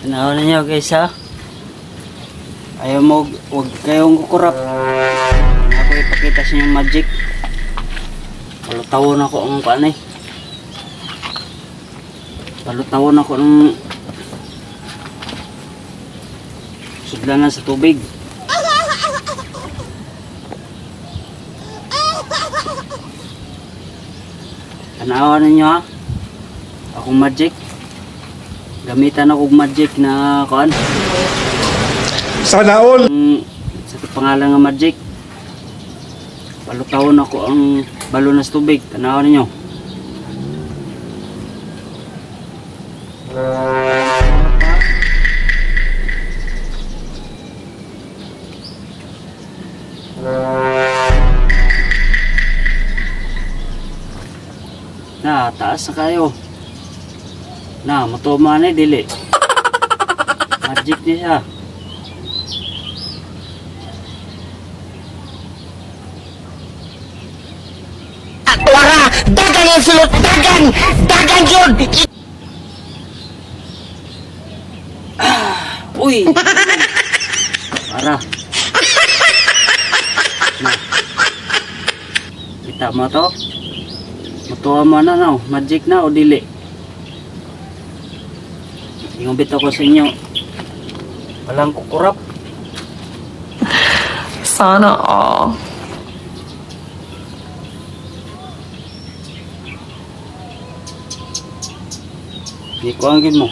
Tanawan ninyo guys ha. Ayaw mo, huwag kayong kukurap. Ako ipakita sa inyo magic. Palutawon ako ang kuan eh. Palutawon ako ng sudlanan sa tubig. Tanawan ninyo ha. Akong magic. Gamitan ako magic na kuan. Sana all. Sa pangalan nga magic. Palutawon ako ang balon sa tubig. Tanawan ninyo. Na, taas na kayo. Na, matuma na dili. Magic niya siya. Wara! Dagan yung sulot! Dagan! Dagan yun! Uy! Para. Na. Kita mo to? Matuwa mo na no? Magic na o dili? Ingobit ako sa inyo. Walang kukurap. Sana all. Hindi ko angin mo.